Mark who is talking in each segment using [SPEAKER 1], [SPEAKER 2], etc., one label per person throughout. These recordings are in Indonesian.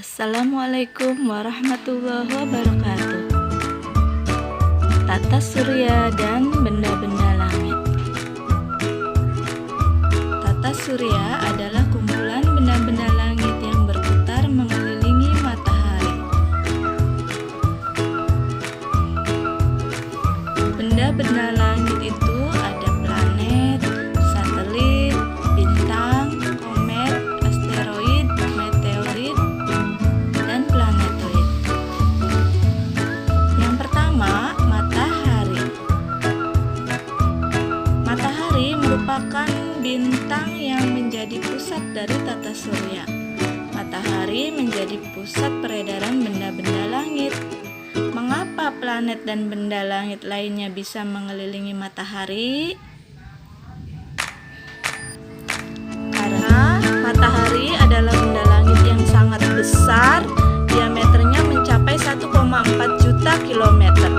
[SPEAKER 1] Assalamualaikum warahmatullahi wabarakatuh. Tata surya dan benda-benda langit. Tata surya adalah kumpulan benda-benda langit yang berputar mengelilingi matahari. Benda-benda langit itu ada planet, satelit, bintang, komet, asteroid, meteorit, dan planetoid. Yang pertama, matahari. Matahari merupakan bintang yang menjadi pusat dari tata surya. Matahari menjadi pusat peredaran benda-benda langit. Mengapa planet dan benda langit lainnya bisa mengelilingi matahari? Karena matahari adalah benda langit yang sangat besar, diameternya mencapai 1,4 juta kilometer.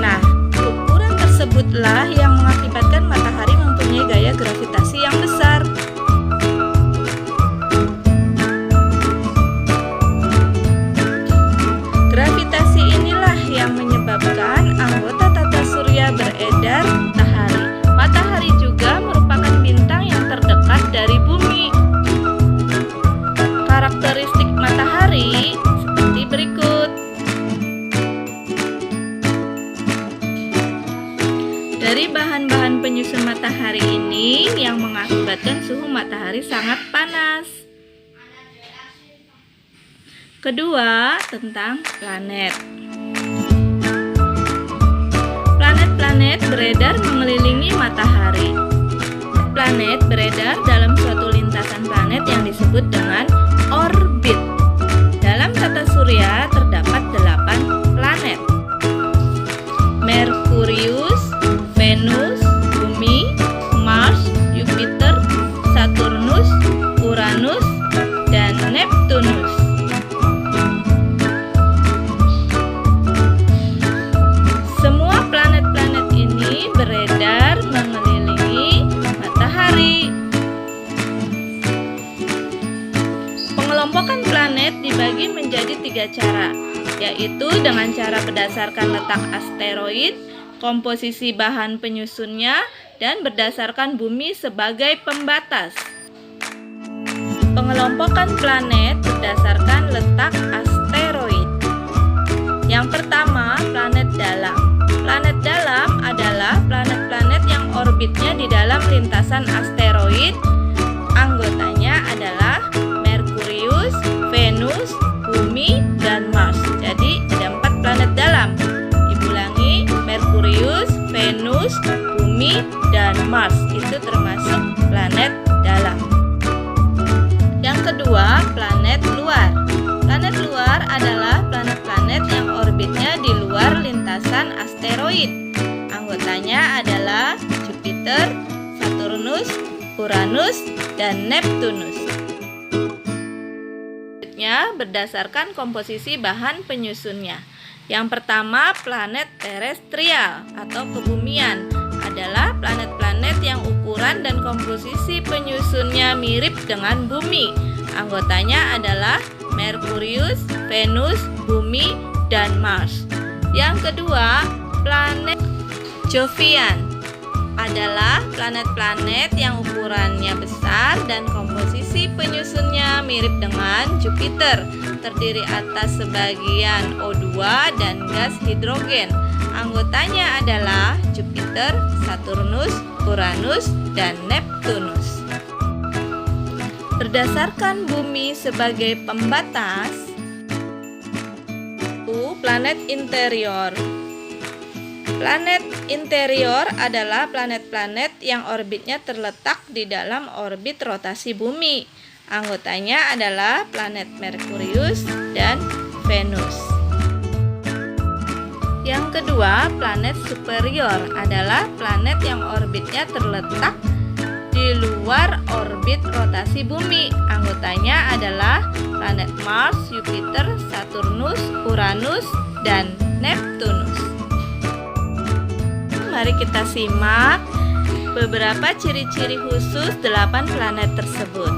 [SPEAKER 1] Nah, ukuran tersebutlah yang mengakibatkan matahari mempunyai gaya gravitasi yang besar. Gravitasi inilah yang menyebabkan anggota tata surya beredar matahari. Matahari juga merupakan bintang yang terdekat dari bumi. Karakteristik matahari seperti berikut. Dari bahan-bahan penyusun matahari ini yang mengakibatkan suhu matahari sangat panas. Kedua, tentang planet. Planet-planet beredar mengelilingi matahari. Planet beredar dalam suatu lintasan planet yang disebut dengan orbit. Dalam tata surya terdapat 8 planet. Merkurius, Venus, Bumi, Mars, Jupiter, Saturnus, Uranus, dan Neptunus. Semua planet-planet ini beredar mengelilingi matahari. Pengelompokan planet dibagi menjadi 3 cara, yaitu dengan cara berdasarkan letak asteroid, komposisi bahan penyusunnya, dan berdasarkan bumi sebagai pembatas. Pengelompokan planet berdasarkan letak asteroid. Yang pertama, planet dalam. Planet dalam adalah planet-planet yang orbitnya di dalam lintasan asteroid. Anggotanya adalah Merkurius, Venus, Bumi, dan Mars. Jadi ada 4 planet dalam. Diulangi, Merkurius, Venus, Bumi, dan Mars. Itu termasuk planet dalam. Yang kedua, planet luar. Planet luar adalah planet-planet yang orbitnya di luar lintasan asteroid. Anggotanya adalah Jupiter, Saturnus, Uranus, dan Neptunus. Selanjutnya, berdasarkan komposisi bahan penyusunnya. Yang pertama, planet terestrial atau kebumian adalah planet-planet yang ukuran dan komposisi penyusunnya mirip dengan bumi. Anggotanya adalah Merkurius, Venus, Bumi, dan Mars. Yang kedua, planet Jovian adalah planet-planet yang ukurannya besar dan komposisi penyusunnya mirip dengan Jupiter, terdiri atas sebagian O2 dan gas hidrogen. Anggotanya adalah Jupiter, Saturnus, Uranus, dan Neptunus. Berdasarkan bumi sebagai pembatas, planet interior. Planet interior adalah planet-planet yang orbitnya terletak di dalam orbit rotasi bumi. Anggotanya adalah planet Merkurius dan Venus. Yang kedua, planet superior adalah planet yang orbitnya terletak di luar orbit rotasi bumi. Anggotanya adalah planet Mars, Jupiter, Saturnus, Uranus, dan Neptunus. Mari kita simak beberapa ciri-ciri khusus 8 planet tersebut.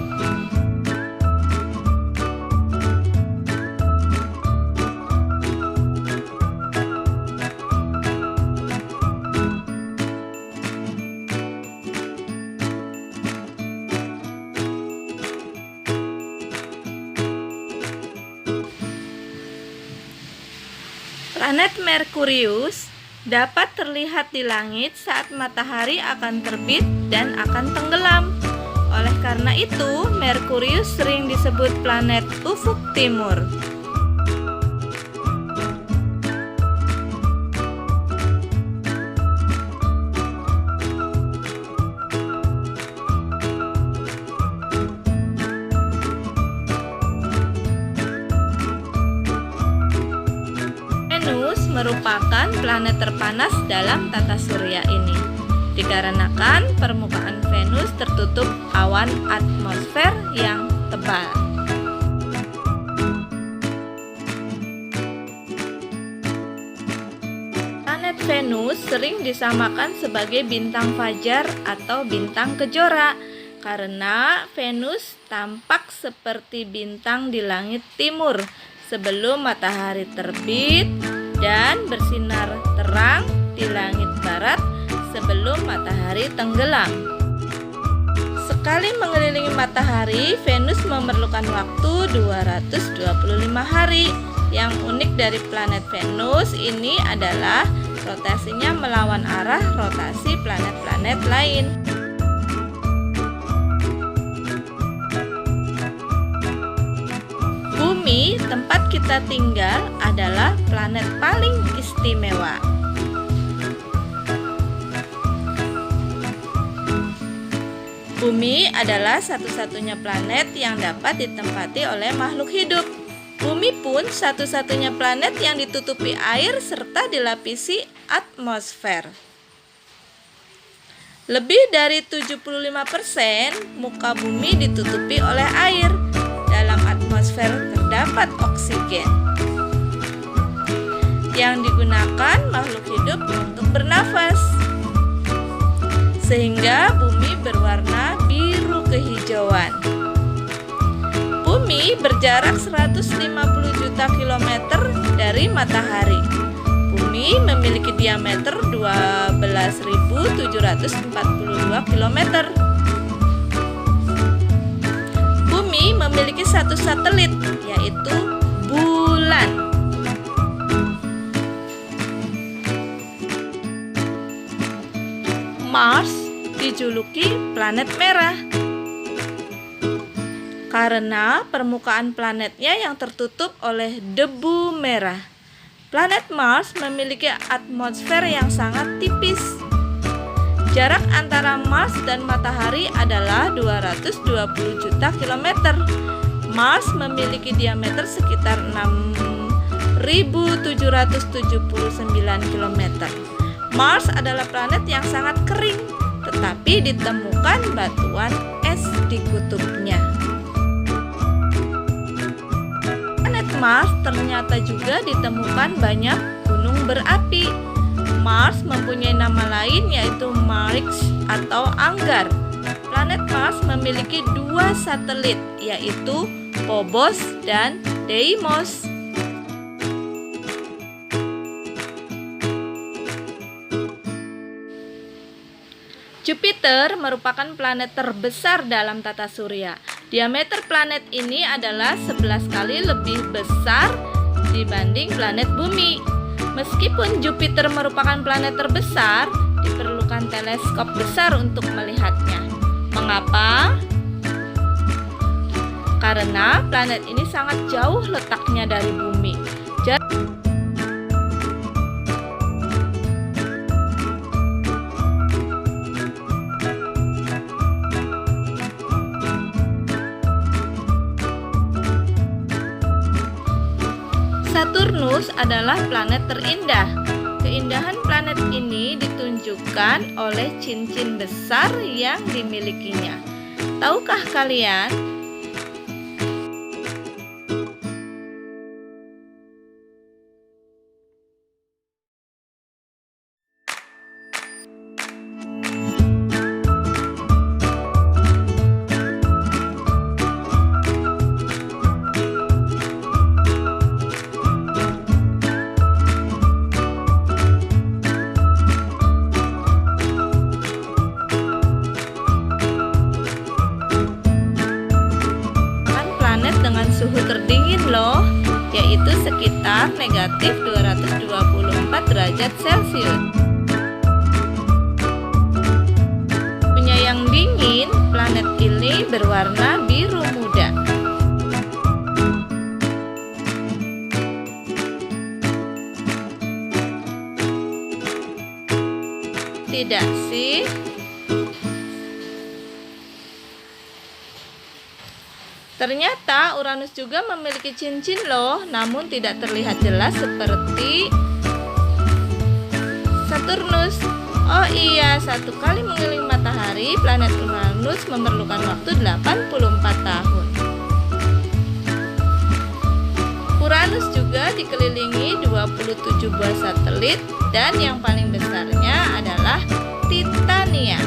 [SPEAKER 1] Planet Merkurius dapat terlihat di langit saat matahari akan terbit dan akan tenggelam. Oleh karena itu, Merkurius sering disebut planet ufuk timur. Venus merupakan planet terpanas dalam tata surya ini, dikarenakan permukaan Venus tertutup awan atmosfer yang tebal. Planet Venus sering disamakan sebagai bintang fajar atau bintang kejora, karena Venus tampak seperti bintang di langit timur sebelum matahari terbit dan bersinar terang di langit barat sebelum matahari tenggelam. Sekali mengelilingi matahari, Venus memerlukan waktu 225 hari. Yang unik dari planet Venus ini adalah rotasinya melawan arah rotasi planet-planet lain. Bumi, tempat kita tinggal, adalah planet paling istimewa. Bumi adalah satu-satunya planet yang dapat ditempati oleh makhluk hidup. Bumi pun satu-satunya planet yang ditutupi air serta dilapisi atmosfer. Lebih dari 75% muka bumi ditutupi oleh air. Dalam atmosfer terdapat oksigen yang digunakan makhluk hidup untuk bernafas, sehingga bumi berwarna biru kehijauan. Bumi berjarak 150 juta kilometer dari matahari. Bumi memiliki diameter 12.742 kilometer. Bumi memiliki satu satelit, yaitu bulan. Mars dijuluki planet merah karena permukaan planetnya yang tertutup oleh debu merah. Planet Mars memiliki atmosfer yang sangat tipis. Jarak antara Mars dan matahari adalah 220 juta kilometer. Mars memiliki diameter sekitar 6.779 kilometer. Mars adalah planet yang sangat kering, tetapi ditemukan batuan es di kutubnya. Planet Mars ternyata juga ditemukan banyak gunung berapi. Mars mempunyai nama lain yaitu Maryx atau Anggar. Planet Mars memiliki dua satelit, yaitu Phobos dan Deimos. Jupiter merupakan planet terbesar dalam tata surya. Diameter planet ini adalah 11 kali lebih besar dibanding planet Bumi. Meskipun Jupiter merupakan planet terbesar, diperlukan teleskop besar untuk melihatnya. Mengapa? Karena planet ini sangat jauh letaknya dari Bumi. Saturnus adalah planet terindah. Keindahan planet ini ditunjukkan oleh cincin besar yang dimilikinya. Tahukah kalian? yaitu sekitar negatif 224 derajat Celcius. Punya yang dingin, planet ini berwarna biru muda. Tidak sih? Ternyata Uranus juga memiliki cincin loh, namun tidak terlihat jelas seperti Saturnus. Oh iya, satu kali mengelilingi matahari, planet Uranus memerlukan waktu 84 tahun. Uranus juga dikelilingi 27 buah satelit dan yang paling besarnya adalah Titania.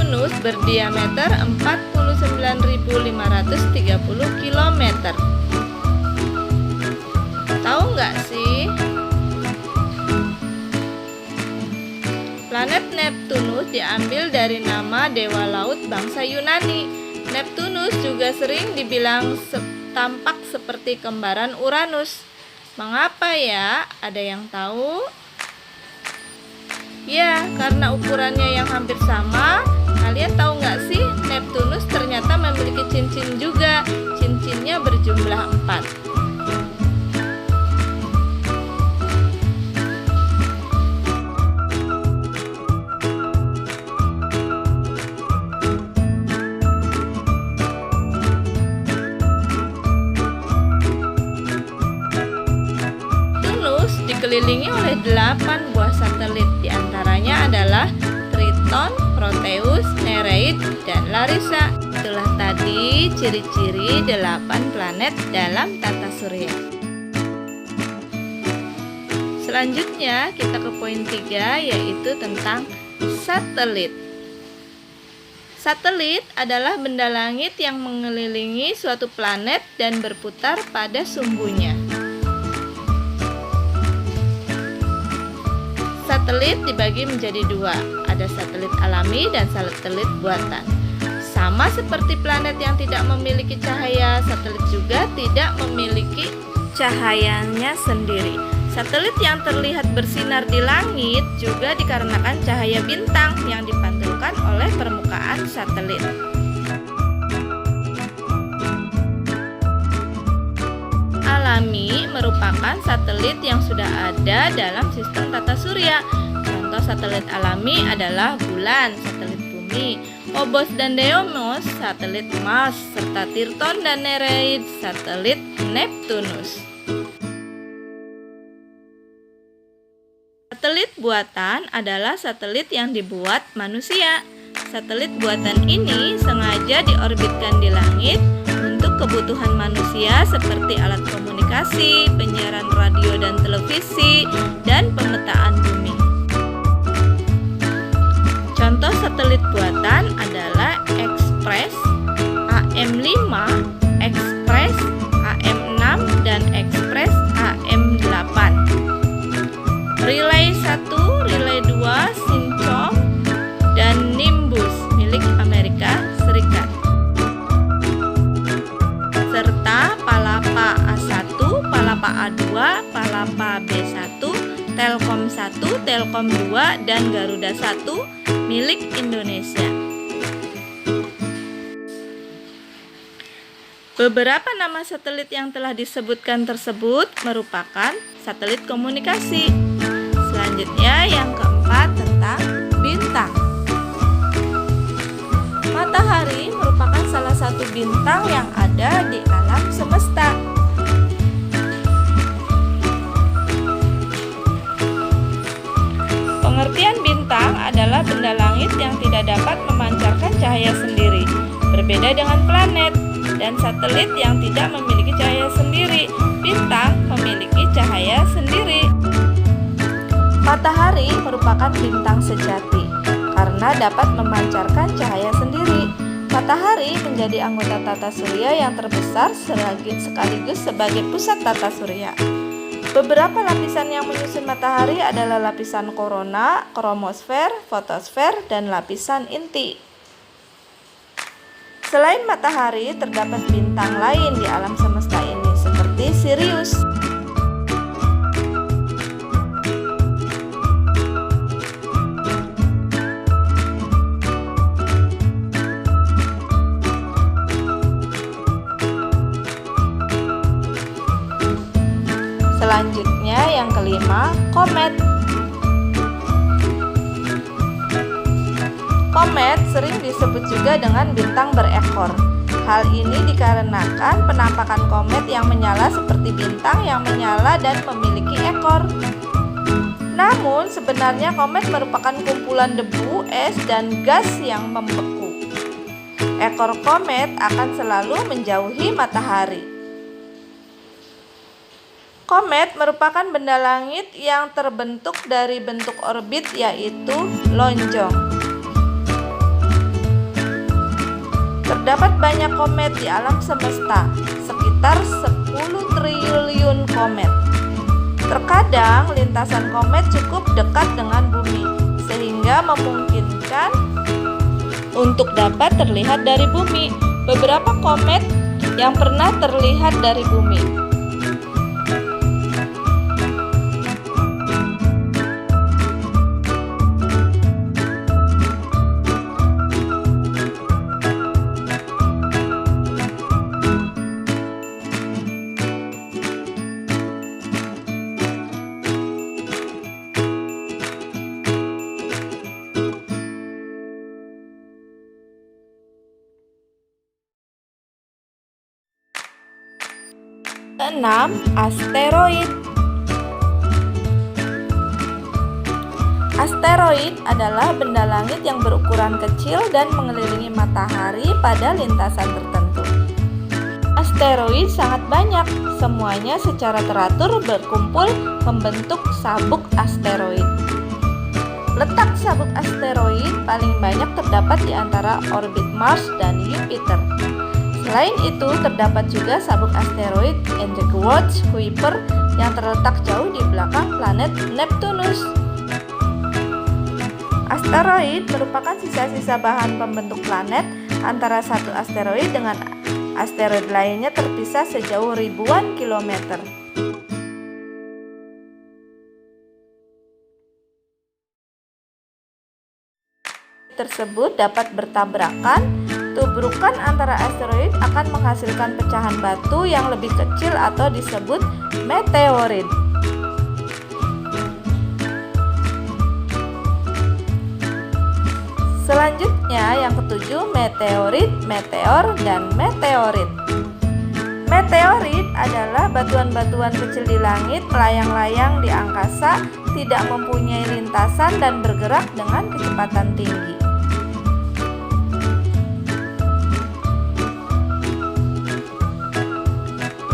[SPEAKER 1] Neptunus berdiameter 49.530 km. Tahu nggak sih? Planet Neptunus diambil dari nama dewa laut bangsa Yunani. Neptunus juga sering dibilang tampak seperti kembaran Uranus. Mengapa ya? Ada yang tahu? Ya, karena ukurannya yang hampir sama. Kalian tahu nggak sih, Neptunus ternyata memiliki cincin juga. Cincinnya berjumlah 4. Neptunus dikelilingi oleh 8 buah satelit. Di antaranya adalah Triton, Proteus, Nereid, dan Larissa. Itulah tadi ciri-ciri 8 planet dalam tata surya. Selanjutnya kita ke poin 3, yaitu tentang satelit. Satelit adalah benda langit yang mengelilingi suatu planet dan berputar pada sumbunya. Satelit dibagi menjadi 2, ada satelit alami dan satelit buatan. Sama seperti planet yang tidak memiliki cahaya, satelit juga tidak memiliki cahayanya sendiri. Satelit yang terlihat bersinar di langit juga dikarenakan cahaya bintang yang dipantulkan oleh permukaan satelit. Alami merupakan satelit yang sudah ada dalam sistem tata surya. Contoh satelit alami adalah Bulan, satelit Bumi, Phobos dan Deimos, satelit Mars, serta Triton dan Nereid, satelit Neptunus. Satelit buatan adalah satelit yang dibuat manusia. Satelit buatan ini sengaja diorbitkan di langit untuk kebutuhan manusia seperti alat komunikasi, penyiaran radio dan televisi, dan pemetaan bumi. Contoh satelit buatan adalah Express AM5, Express AM6, dan Express AM8. Relay 1, Relay 2, Synchrony, dan Nimbus milik Amerika Serikat. Serta Palapa A1, Palapa A2, Palapa B1, Telkom 1, Telkom 2, dan Garuda 1 milik Indonesia. Beberapa nama satelit yang telah disebutkan tersebut merupakan satelit komunikasi. Selanjutnya yang keempat tentang bintang. Matahari merupakan salah satu bintang yang ada di alam semesta. Pengertian bintang adalah benda langit yang tidak dapat memancarkan cahaya sendiri, berbeda dengan planet dan satelit yang tidak memiliki cahaya sendiri. Bintang memiliki cahaya sendiri. Matahari merupakan bintang sejati karena dapat memancarkan cahaya sendiri. Matahari menjadi anggota tata surya yang terbesar sekaligus sebagai pusat tata surya. Beberapa lapisan yang menyusun matahari adalah lapisan korona, kromosfer, fotosfer, dan lapisan inti. Selain matahari, terdapat bintang lain di alam semesta ini, seperti Sirius. Selanjutnya yang kelima, komet. Komet sering disebut juga dengan bintang berekor. Hal ini dikarenakan penampakan komet yang menyala seperti bintang yang menyala dan memiliki ekor. Namun sebenarnya komet merupakan kumpulan debu, es, dan gas yang membeku. Ekor komet akan selalu menjauhi matahari. Komet merupakan benda langit yang terbentuk dari bentuk orbit, yaitu lonjong. Terdapat banyak komet di alam semesta, sekitar 10 triliun komet. Terkadang lintasan komet cukup dekat dengan bumi, sehingga memungkinkan untuk dapat terlihat dari bumi. Beberapa komet yang pernah terlihat dari bumi. Keenam, asteroid. Asteroid adalah benda langit yang berukuran kecil dan mengelilingi matahari pada lintasan tertentu. Asteroid sangat banyak, semuanya secara teratur berkumpul membentuk sabuk asteroid. Letak sabuk asteroid paling banyak terdapat di antara orbit Mars dan Jupiter. Selain itu, terdapat juga sabuk asteroid Engelward-Kuiper yang terletak jauh di belakang planet Neptunus. Asteroid merupakan sisa-sisa bahan pembentuk planet. Antara satu asteroid dengan asteroid lainnya terpisah sejauh ribuan kilometer. Tersebut dapat bertabrakan. Tubrukan antara asteroid akan menghasilkan pecahan batu yang lebih kecil atau disebut meteorit. Selanjutnya yang ketujuh, meteorit, meteor, dan meteorit. Meteorit adalah batuan-batuan kecil di langit, melayang-layang di angkasa, tidak mempunyai lintasan dan bergerak dengan kecepatan tinggi.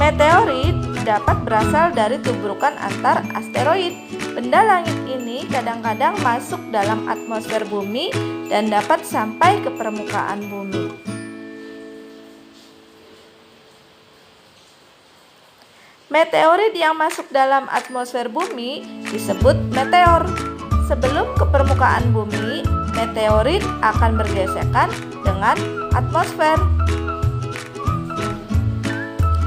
[SPEAKER 1] Meteorit dapat berasal dari tubrukan antar asteroid. Benda langit ini kadang-kadang masuk dalam atmosfer bumi dan dapat sampai ke permukaan bumi. Meteorit yang masuk dalam atmosfer bumi disebut meteor. Sebelum ke permukaan bumi, meteorit akan bergesekan dengan atmosfer.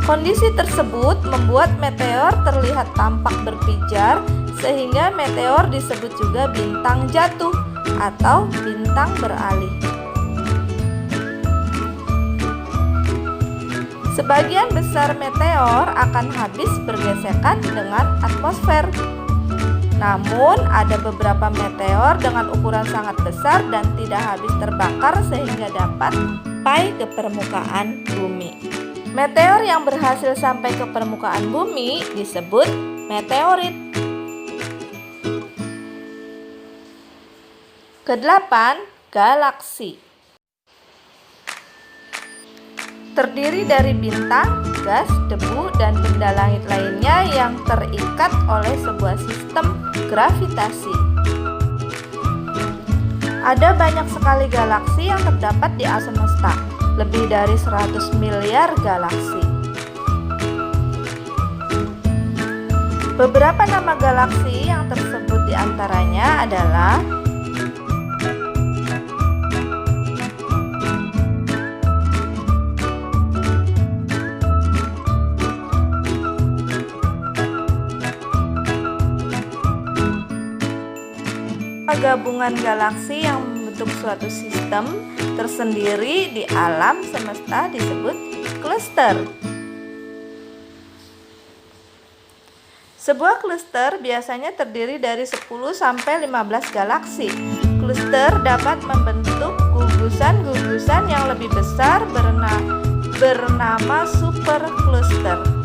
[SPEAKER 1] Kondisi tersebut membuat meteor terlihat tampak berpijar, sehingga meteor disebut juga bintang jatuh atau bintang beralih. Sebagian besar meteor akan habis bergesekan dengan atmosfer. Namun, ada beberapa meteor dengan ukuran sangat besar dan tidak habis terbakar sehingga dapat sampai ke permukaan bumi. Meteor yang berhasil sampai ke permukaan bumi disebut meteorit. Kedelapan, galaksi. Terdiri dari bintang, gas, debu, dan benda langit lainnya yang terikat oleh sebuah sistem gravitasi. Ada banyak sekali galaksi yang terdapat di alam semesta. Lebih dari 100 miliar galaksi. Beberapa nama galaksi yang tersebut diantaranya adalah gabungan galaksi yang membentuk suatu sistem tersendiri di alam semesta disebut cluster. Sebuah cluster biasanya terdiri dari 10 sampai 15 galaksi. Cluster dapat membentuk gugusan-gugusan yang lebih besar bernama supercluster.